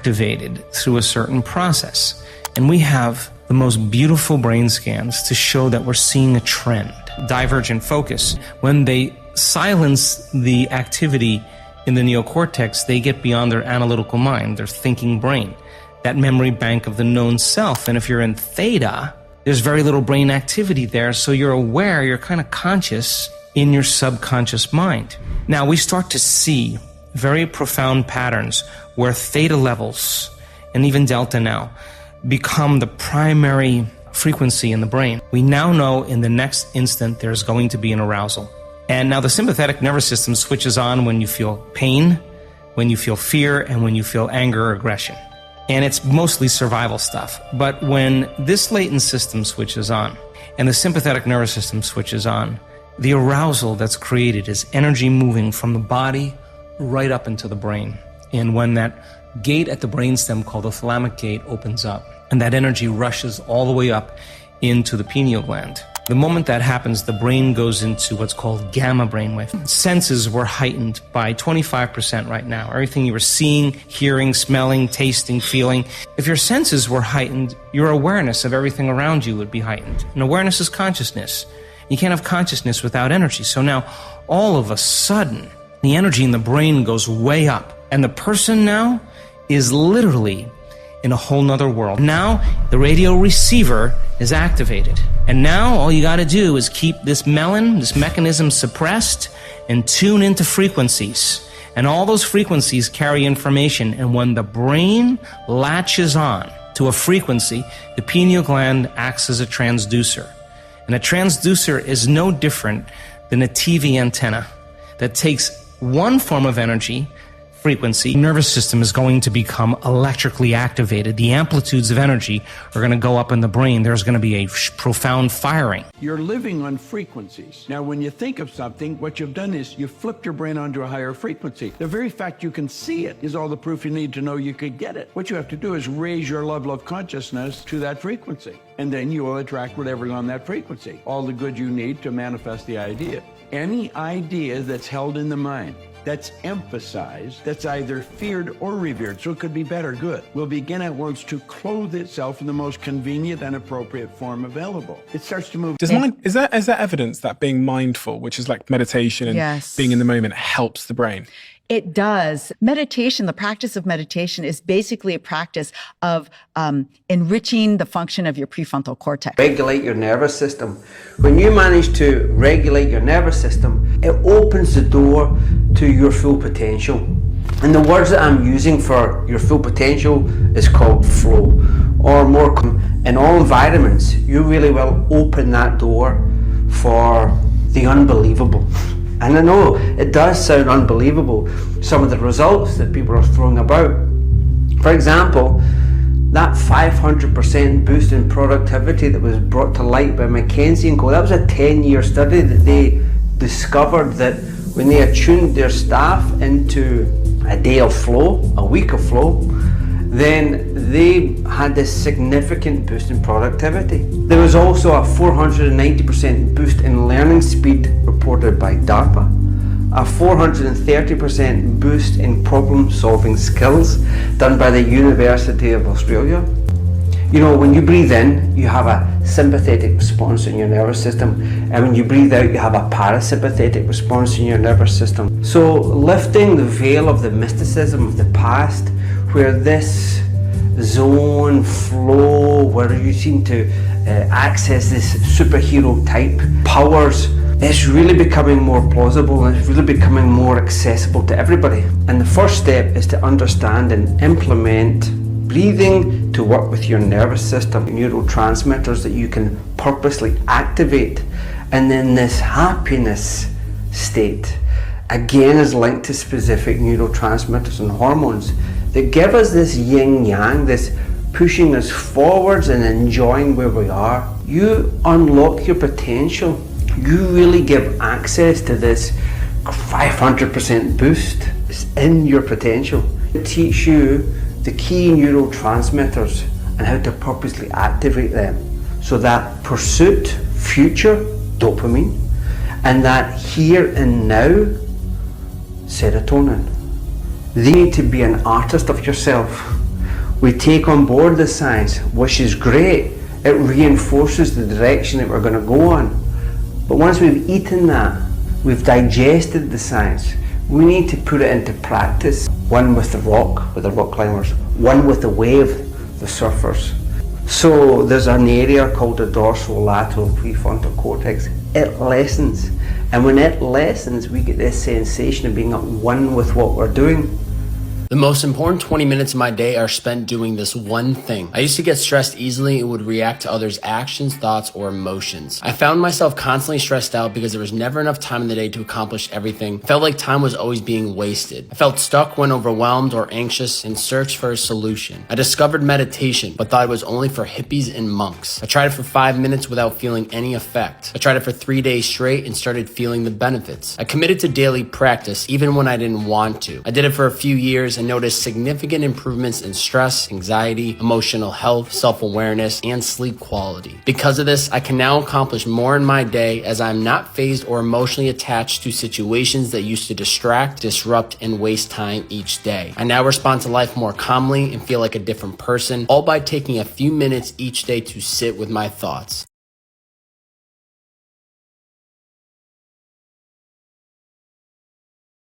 activated through a certain process. And we have the most beautiful brain scans to show that we're seeing a trend. Divergent focus. When they silence the activity in the neocortex, they get beyond their analytical mind, their thinking brain, that memory bank of the known self. And if you're in theta, there's very little brain activity there, so you're aware, you're kind of conscious in your subconscious mind. Now, we start to see very profound patterns where theta levels, and even delta now, become the primary frequency in the brain. We now know in the next instant there's going to be an arousal. And now the sympathetic nervous system switches on when you feel pain, when you feel fear, and when you feel anger or aggression. And it's mostly survival stuff. But when this latent system switches on and the sympathetic nervous system switches on, the arousal that's created is energy moving from the body right up into the brain. And when that gate at the brainstem called the thalamic gate opens up, and that energy rushes all the way up into the pineal gland. The moment that happens, the brain goes into what's called gamma brainwave. Senses were heightened by 25% right now. Everything you were seeing, hearing, smelling, tasting, feeling. If your senses were heightened, your awareness of everything around you would be heightened. And awareness is consciousness. You can't have consciousness without energy. So now, all of a sudden, the energy in the brain goes way up. And the person now is literally in a whole nother world. Now, the radio receiver is activated. And now, all you gotta do is keep this mechanism suppressed and tune into frequencies. And all those frequencies carry information. And when the brain latches on to a frequency, the pineal gland acts as a transducer. And a transducer is no different than a TV antenna that takes one form of energy, frequency. The nervous system is going to become electrically activated. The amplitudes of energy are going to go up in the brain. There's going to be a profound firing. You're living on frequencies. Now, when you think of something, what you've done is you've flipped your brain onto a higher frequency. The very fact you can see it is all the proof you need to know you could get it. What you have to do is raise your level of consciousness to that frequency, and then you will attract whatever's on that frequency. All the good you need to manifest the idea. Any idea that's held in the mind, that's emphasized, that's either feared or revered, so it could be bad or good, will begin at once to clothe itself in the most convenient and appropriate form available. It starts to move. Is that evidence that being mindful, which is like meditation and being in the moment, helps the brain? It does. Meditation, the practice of meditation is basically a practice of enriching the function of your prefrontal cortex. Regulate your nervous system. When you manage to regulate your nervous system, it opens the door to your full potential. And the words that I'm using for your full potential is called flow. Or more, in all environments, you really will open that door for the unbelievable. And I know it does sound unbelievable, some of the results that people are throwing about. For example, that 500% boost in productivity that was brought to light by McKinsey & Co. That was a 10-year study that they discovered that when they attuned their staff into a day of flow, a week of flow, then they had this significant boost in productivity. There was also a 490% boost in learning speed reported by DARPA, a 430% boost in problem-solving skills done by the University of Australia. You know, when you breathe in, you have a sympathetic response in your nervous system, and when you breathe out, you have a parasympathetic response in your nervous system. So lifting the veil of the mysticism of the past, where this zone, flow, where you seem to access this superhero type powers, it's really becoming more plausible and it's really becoming more accessible to everybody. And the first step is to understand and implement breathing to work with your nervous system, neurotransmitters that you can purposely activate. And then this happiness state again is linked to specific neurotransmitters and hormones that give us this yin-yang, this pushing us forwards and enjoying where we are. You unlock your potential. You really give access to this 500% boost. It's in your potential. It teaches you the key neurotransmitters and how to purposely activate them. So that pursuit, future, dopamine, and that here and now, serotonin. They need to be an artist of yourself. We take on board the science, which is great. It reinforces the direction that we're going to go on. But once we've eaten that, we've digested the science, we need to put it into practice. One with the rock climbers, one with the wave, the surfers. So there's an area called the dorsolateral prefrontal cortex. It lessens, and when it lessens, we get this sensation of being at one with what we're doing. The most important 20 minutes of my day are spent doing this one thing. I used to get stressed easily and would react to others' actions, thoughts, or emotions. I found myself constantly stressed out because there was never enough time in the day to accomplish everything. I felt like time was always being wasted. I felt stuck when overwhelmed or anxious and searched for a solution. I discovered meditation, but thought it was only for hippies and monks. I tried it for 5 minutes without feeling any effect. I tried it for 3 days straight and started feeling the benefits. I committed to daily practice even when I didn't want to. I did it for a few years and noticed significant improvements in stress, anxiety, emotional health, self-awareness, and sleep quality. Because of this, I can now accomplish more in my day as I'm not phased or emotionally attached to situations that used to distract, disrupt, and waste time each day. I now respond to life more calmly and feel like a different person, all by taking a few minutes each day to sit with my thoughts.